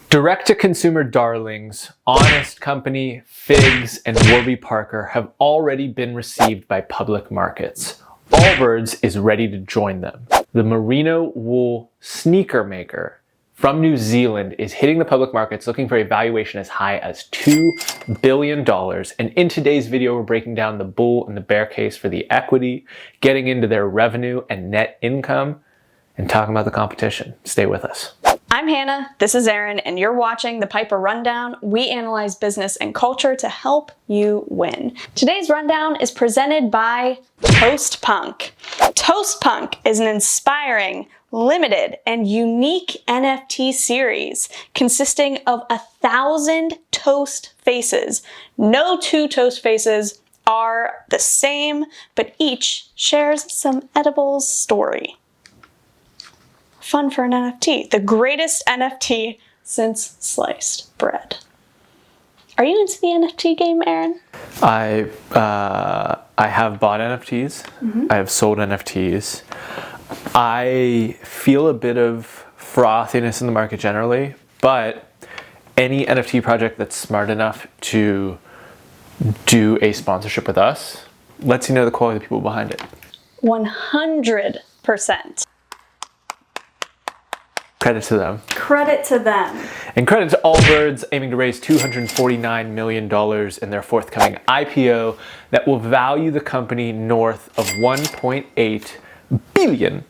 Direct-to-consumer darlings, Honest Company, Figs, and Warby Parker have already been received by public markets. Allbirds is ready to join them. The Merino wool sneaker maker from New Zealand is hitting the public markets looking for a valuation as high as $2 billion. And in today's video, we're breaking down the bull and the bear case for the equity, getting into their revenue and net income, and talking about the competition. Stay with us. I'm Hannah, this is Erin, and you're watching the Piper Rundown. We analyze business and culture to help you win. Today's rundown is presented by Toast Punk. Toast Punk is an inspiring, limited, and unique NFT series consisting of 1,000 toast faces. No two toast faces are the same, but each shares some edibles story. Fun for an NFT. The greatest NFT since sliced bread. Are you into the NFT game, Erin? I have bought NFTs. I have sold NFTs. I feel a bit of frothiness in the market generally, but any NFT project that's smart enough to do a sponsorship with us lets you know the quality of the people behind it. 100%. Credit to them. Credit to them. And credit to Allbirds, aiming to raise $249 million in their forthcoming IPO that will value the company north of $1.8 billion.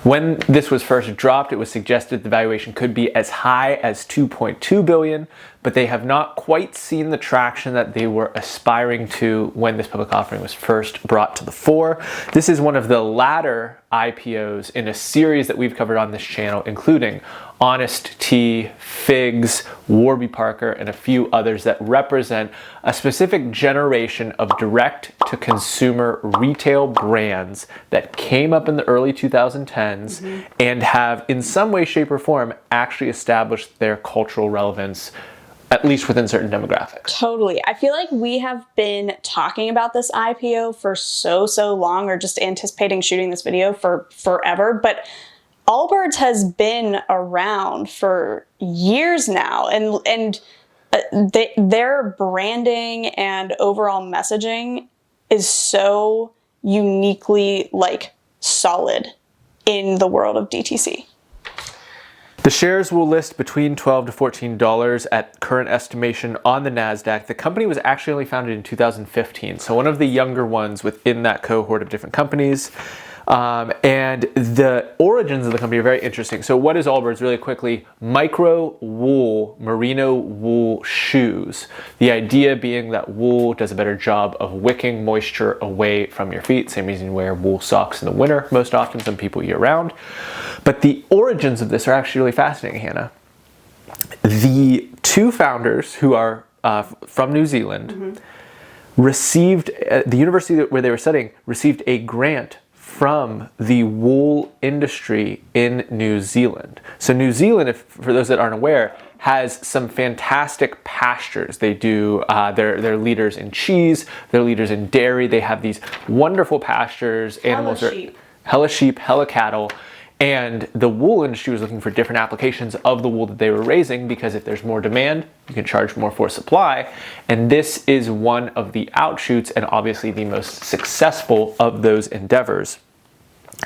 When this was first dropped, it was suggested the valuation could be as high as $2.2 billion, but they have not quite seen the traction that they were aspiring to when this public offering was first brought to the fore. This is one of the latter IPOs in a series that we've covered on this channel, including Honest Tea, Figs, Warby Parker, and a few others that represent a specific generation of direct-to-consumer retail brands that came up in the early 2010s and have, in some way, shape, or form, actually established their cultural relevance, at least within certain demographics. Totally. I feel like we have been talking about this IPO for so long, or just anticipating shooting this video for forever, but Allbirds has been around for years now, and their branding and overall messaging is so uniquely solid in the world of DTC. The shares will list between $12 to $14 at current estimation on the NASDAQ. The company was actually only founded in 2015, so one of the younger ones within that cohort of different companies. And the origins of the company are very interesting. So what is Allbirds? Really quickly, micro wool, merino wool shoes. The idea being that wool does a better job of wicking moisture away from your feet. Same reason you wear wool socks in the winter most often, some people year round. But the origins of this are actually really fascinating, Hannah. The two founders, who are from New Zealand, received, the university where they were studying, received a grant from the wool industry in New Zealand. So New Zealand, for those that aren't aware, has some fantastic pastures. They do, they're leaders in cheese, they're leaders in dairy. They have these wonderful pastures. Animals are hella sheep, hella cattle. And the wool industry was looking for different applications of the wool that they were raising, because if there's more demand, you can charge more for supply. And this is one of the outshoots, and obviously the most successful of those endeavors.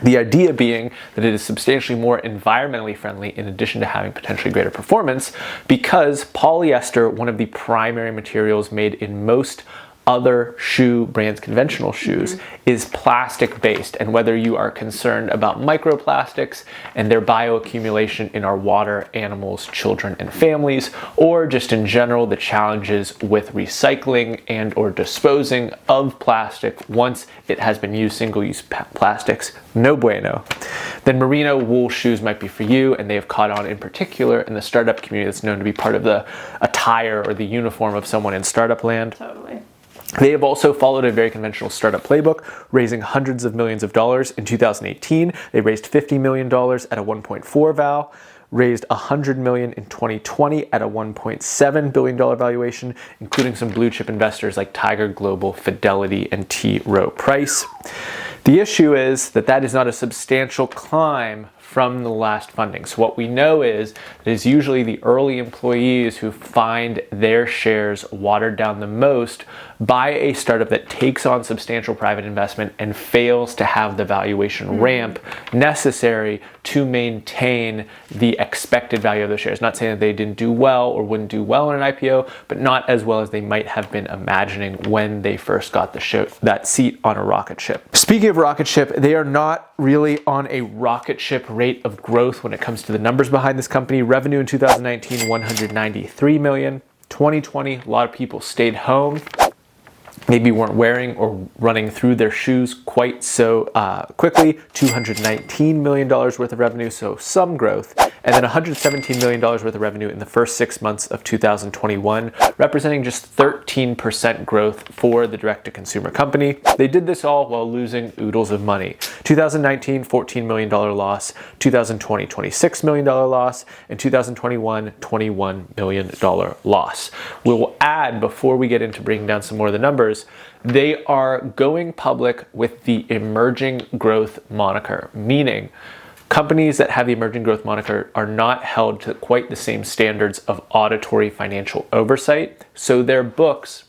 The idea being that it is substantially more environmentally friendly, in addition to having potentially greater performance, because polyester, one of the primary materials made in most other shoe brands, conventional shoes, is plastic based. And whether you are concerned about microplastics and their bioaccumulation in our water, animals, children, and families, or just in general the challenges with recycling and or disposing of plastic once it has been used, single-use plastics, no bueno, then merino wool shoes might be for you. And they have caught on in particular in the startup community that's known to be part of the attire or the uniform of someone in startup land. Totally. They have also followed a very conventional startup playbook, raising hundreds of millions of dollars. In 2018, they raised $50 million at a 1.4 val, raised $100 million in 2020 at a $1.7 billion valuation, including some blue chip investors like Tiger Global, Fidelity, and T. Rowe Price. The issue is that that is not a substantial climb from the last funding. So what we know is it is usually the early employees who find their shares watered down the most by a startup that takes on substantial private investment and fails to have the valuation ramp necessary to maintain the expected value of those shares. Not saying that they didn't do well or wouldn't do well in an IPO, but not as well as they might have been imagining when they first got that seat on a rocket ship. Speaking of rocket ship, they are not really on a rocket ship rate of growth when it comes to the numbers behind this company. Revenue in 2019, 193 million. 2020, a lot of people stayed home, maybe weren't wearing or running through their shoes quite so quickly. $219 million worth of revenue, so some growth. And then $117 million worth of revenue in the first 6 months of 2021, representing just 13% growth for the direct-to-consumer company. They did this all while losing oodles of money. 2019, $14 million loss. 2020, $26 million loss. And 2021, $21 million loss. We will add, before we get into breaking down some more of the numbers, they are going public with the emerging growth moniker, meaning companies that have the emerging growth moniker are not held to quite the same standards of auditory financial oversight. So their books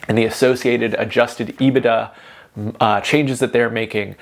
and the associated adjusted EBITDA changes that they're making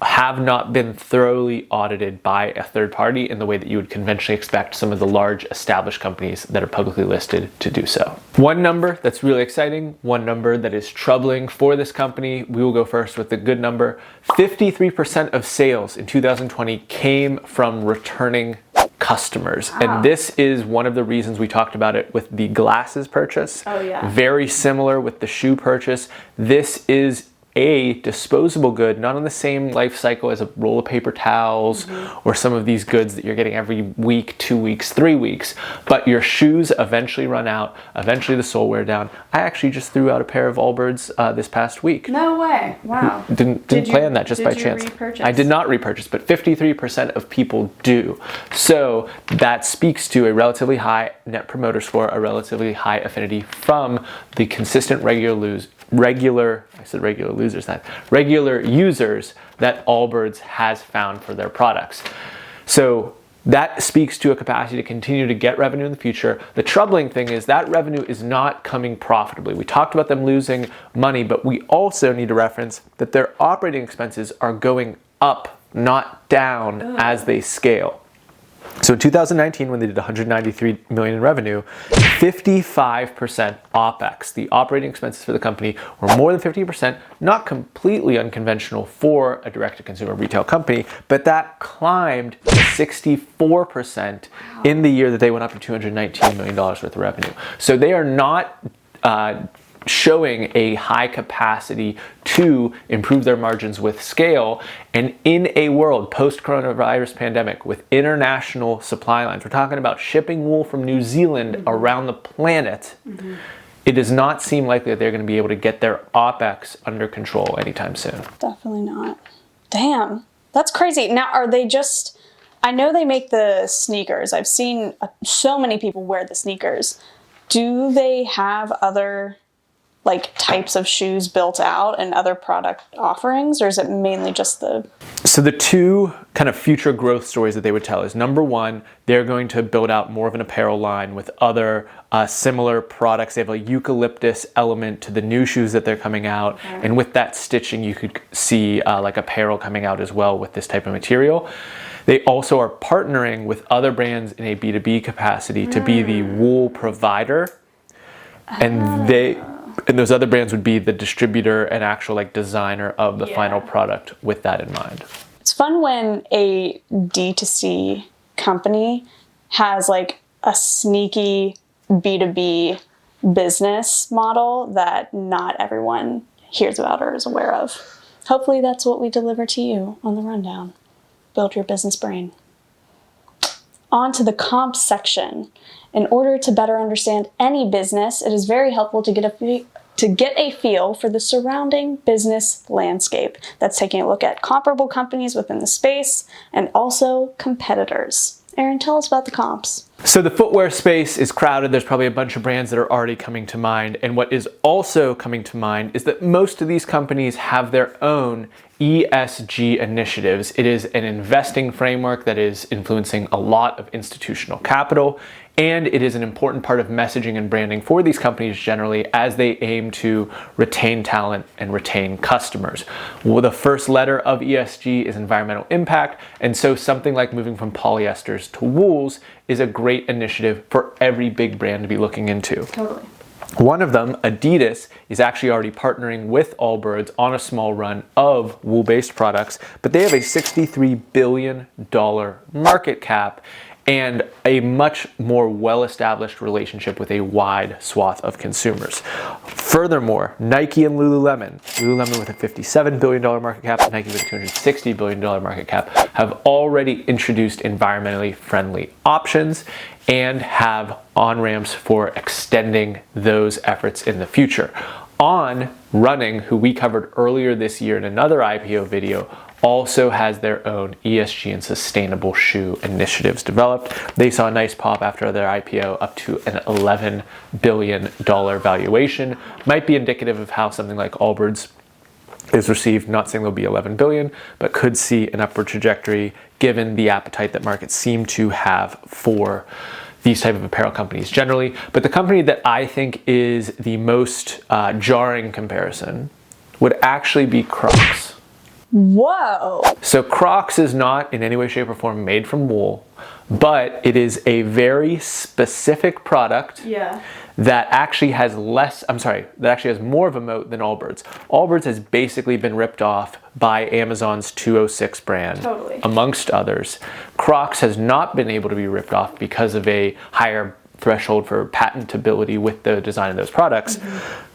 have not been thoroughly audited by a third party in the way that you would conventionally expect some of the large established companies that are publicly listed to do so. One number that's really exciting, one number that is troubling for this company, we will go first with the good number. 53% of sales in 2020 came from returning customers. Wow. And this is one of the reasons we talked about it with the glasses purchase. Oh yeah. Very similar with the shoe purchase. This is a disposable good, not on the same life cycle as a roll of paper towels or some of these goods that you're getting every week, 2 weeks, 3 weeks, but your shoes eventually run out, eventually the sole wear down. I actually just threw out a pair of Allbirds this past week. No way. Wow. Didn't plan that just by chance. Repurchase? I did not repurchase, but 53% of people do. So that speaks to a relatively high net promoter score, a relatively high affinity from the consistent regular users that Allbirds has found for their products. So that speaks to a capacity to continue to get revenue in the future. The troubling thing is that revenue is not coming profitably. We talked about them losing money, but we also need to reference that their operating expenses are going up, not down, as they scale. So in 2019, when they did 193 million in revenue, 55% OPEX, the operating expenses for the company, were more than 50%, not completely unconventional for a direct-to-consumer retail company, but that climbed to 64% in the year that they went up to $219 million worth of revenue. So they are not showing a high capacity to improve their margins with scale. And in a world post-coronavirus pandemic with international supply lines, we're talking about shipping wool from New Zealand around the planet, it does not seem likely that they're going to be able to get their OPEX under control anytime soon. Definitely not. Damn, that's crazy. Now, are they just, I know they make the sneakers. I've seen so many people wear the sneakers. Do they have other like types of shoes built out and other product offerings, or is it mainly just the... So the two kind of future growth stories that they would tell is, number one, they're going to build out more of an apparel line with other similar products. They have a eucalyptus element to the new shoes that they're coming out. Okay. And with that stitching, you could see like apparel coming out as well with this type of material. They also are partnering with other brands in a B2B capacity to be the wool provider. And those other brands would be the distributor and actual like designer of the final product with that in mind. It's fun when a D2C company has like a sneaky B2B business model that not everyone hears about or is aware of. Hopefully that's what we deliver to you on the rundown. Build your business brain. On to the comps section. In order to better understand any business, it is very helpful to get a feel for the surrounding business landscape. That's taking a look at comparable companies within the space and also competitors. Aaron, tell us about the comps. So the footwear space is crowded. There's probably a bunch of brands that are already coming to mind. And what is also coming to mind is that most of these companies have their own ESG initiatives. It is an investing framework that is influencing a lot of institutional capital, and it is an important part of messaging and branding for these companies generally as they aim to retain talent and retain customers. Well, the first letter of ESG is environmental impact, and so something like moving from polyesters to wools is a great initiative for every big brand to be looking into. Totally. One of them, Adidas, is actually already partnering with Allbirds on a small run of wool-based products, but they have a $63 billion market cap and a much more well-established relationship with a wide swath of consumers. Furthermore, Nike and Lululemon with a $57 billion market cap, Nike with a $260 billion market cap, have already introduced environmentally friendly options and have on-ramps for extending those efforts in the future. On Running, who we covered earlier this year in another IPO video, also has their own ESG and sustainable shoe initiatives developed. They saw a nice pop after their IPO up to an $11 billion valuation. Might be indicative of how something like Allbirds is received. Not saying they'll be 11 billion, but could see an upward trajectory given the appetite that markets seem to have for these type of apparel companies generally. But the company that I think is the most jarring comparison would actually be Crocs. Whoa. So Crocs is not in any way, shape, or form made from wool, but it is a very specific product that actually has more of a moat than Allbirds. Allbirds has basically been ripped off by Amazon's 206 brand, amongst others. Crocs has not been able to be ripped off because of a higher threshold for patentability with the design of those products.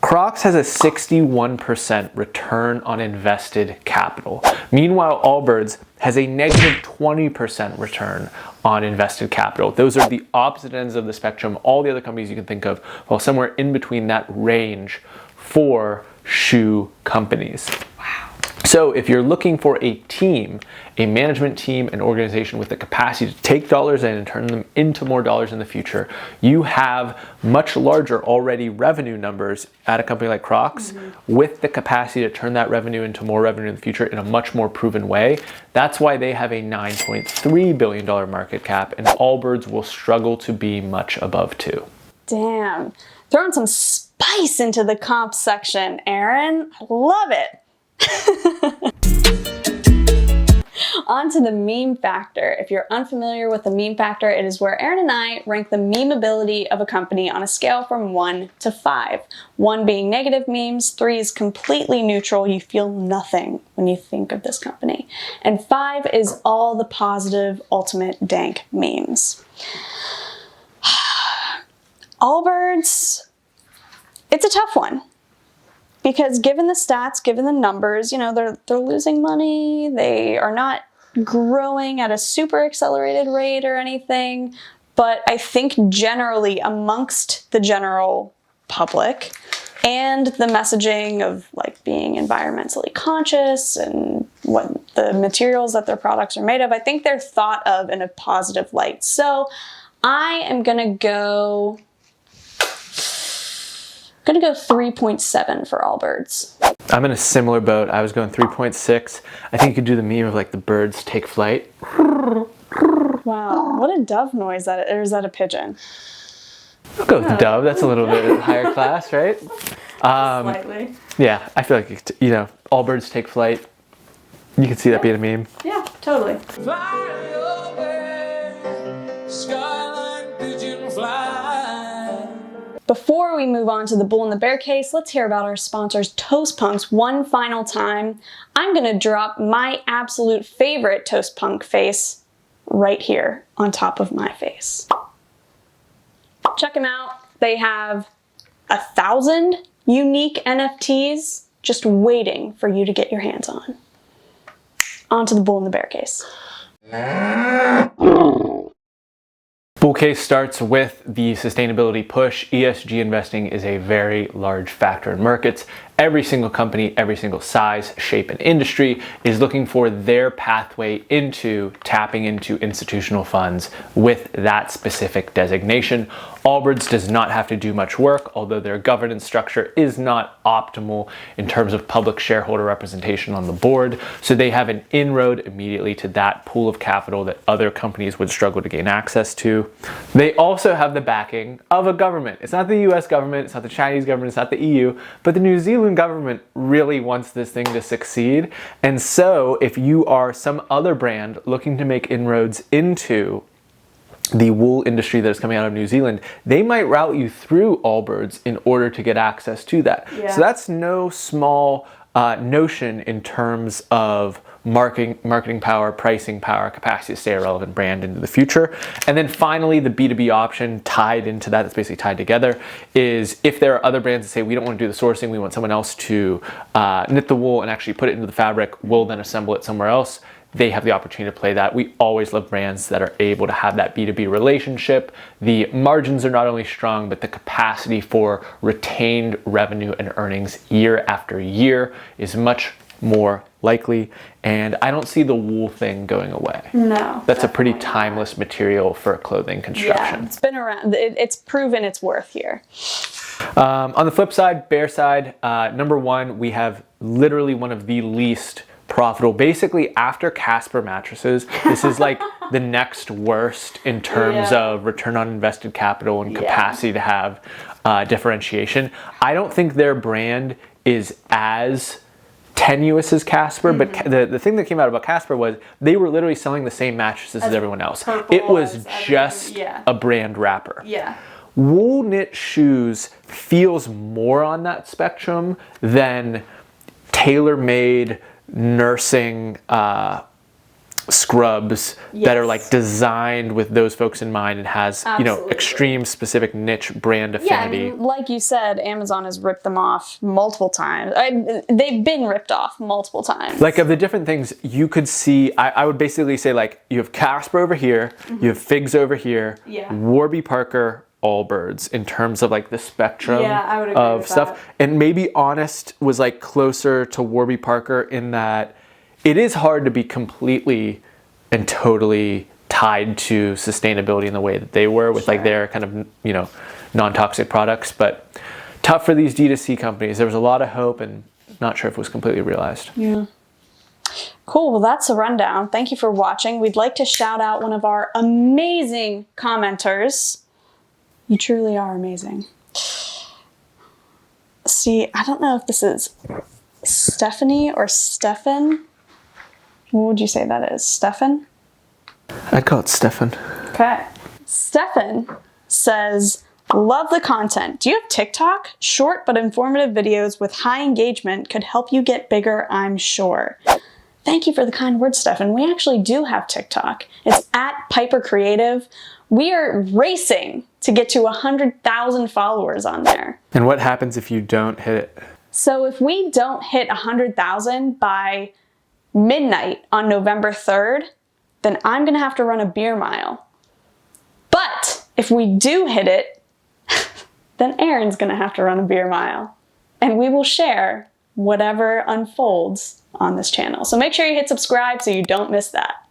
Crocs has a 61% return on invested capital. Meanwhile, Allbirds has a negative 20% return on invested capital. Those are the opposite ends of the spectrum. All the other companies you can think of, well, somewhere in between that range for shoe companies. So if you're looking for a team, a management team, an organization with the capacity to take dollars in and turn them into more dollars in the future, you have much larger already revenue numbers at a company like Crocs with the capacity to turn that revenue into more revenue in the future in a much more proven way. That's why they have a $9.3 billion market cap, and Allbirds will struggle to be much above $2. Damn. Throwing some spice into the comp section, Aaron. I love it. On to the meme factor. If you're unfamiliar with the meme factor, it is where Aaron and I rank the memeability of a company on a scale from 1 to 5. 1 being negative memes, 3 is completely neutral, you feel nothing when you think of this company, and 5 is all the positive, ultimate dank memes. Allbirds, it's a tough one. Because given the stats, given the numbers, you know, they're losing money, they are not growing at a super accelerated rate or anything, but I think generally amongst the general public and the messaging of like being environmentally conscious and what the materials that their products are made of, I think they're thought of in a positive light. So I am gonna go 3.7 for Allbirds. I'm in a similar boat. I was going 3.6. I think you could do the meme of like the birds take flight. Wow, what a dove noise that is. Or is that a pigeon? I'll go with the dove. That's a little bit higher class, right? Slightly. Yeah, I feel like, you know, Allbirds take flight. You can see that being a meme. Yeah, totally. Fly over, skyline pigeon fly. Before we move on to the bull and the bear case, let's hear about our sponsors, Toast Punks, one final time. I'm gonna drop my absolute favorite Toast Punk face right here on top of my face. Check them out. They have 1,000 unique NFTs just waiting for you to get your hands on. On to the bull and the bear case. Bull case starts with the sustainability push. ESG investing is a very large factor in markets. Every single company, every single size, shape, and industry is looking for their pathway into tapping into institutional funds with that specific designation. Allbirds does not have to do much work, although their governance structure is not optimal in terms of public shareholder representation on the board. So they have an inroad immediately to that pool of capital that other companies would struggle to gain access to. They also have the backing of a government. It's not the US government, it's not the Chinese government, it's not the EU, but the New Zealand government really wants this thing to succeed. And so if you are some other brand looking to make inroads into the wool industry that is coming out of New Zealand, they might route you through Allbirds in order to get access to that. So that's no small notion in terms of marketing power, pricing power, capacity to stay a relevant brand into the future. And then finally, the B2B option tied into that, that's basically tied together, is if there are other brands that say, we don't want to do the sourcing, we want someone else to knit the wool and actually put it into the fabric, we'll then assemble it somewhere else. They have the opportunity to play that. We always love brands that are able to have that B2B relationship. The margins are not only strong, but the capacity for retained revenue and earnings year after year is much more likely. And I don't see the wool thing going away. No. That's a pretty timeless material for clothing construction. Yeah, it's been around. It's proven its worth here. On the flip side, bear side, number one, we have literally one of the least profitable. Basically, after Casper mattresses, this is like the next worst in terms of return on invested capital and capacity to have differentiation. I don't think their brand is as tenuous as Casper, but the thing that came out about Casper was they were literally selling the same mattresses as everyone else. It was just a brand wrapper. Yeah. Wool knit shoes feels more on that spectrum than tailor-made nursing scrubs that are like designed with those folks in mind and has you know, extreme specific niche brand affinity. Yeah, and like you said, Amazon has ripped them off multiple times. They've been ripped off multiple times. Like of the different things you could see, I would basically say like you have Casper over here, you have Figs over here, Warby Parker, Allbirds in terms of like the spectrum I would agree of with stuff. that. And maybe Honest was like closer to Warby Parker in that it is hard to be completely and totally tied to sustainability in the way that they were with like their kind of, you know, non-toxic products, but tough for these D2C companies. There was a lot of hope and not sure if it was completely realized. Yeah. Cool, well that's a rundown. Thank you for watching. We'd like to shout out one of our amazing commenters. You truly are amazing. See, I don't know if this is Stephanie or Stefan. What would you say that is? Stefan? I'd call it Stefan. Okay. Stefan says, love the content. Do you have TikTok? Short but informative videos with high engagement could help you get bigger, I'm sure. Thank you for the kind words, Stefan. We actually do have TikTok. It's at Piper Creative. We are racing to get to 100,000 followers on there. And what happens if you don't hit it? So if we don't hit 100,000 by midnight on November 3rd, then I'm gonna have to run a beer mile. But if we do hit it, then Aaron's gonna have to run a beer mile. And we will share whatever unfolds on this channel. So make sure you hit subscribe so you don't miss that.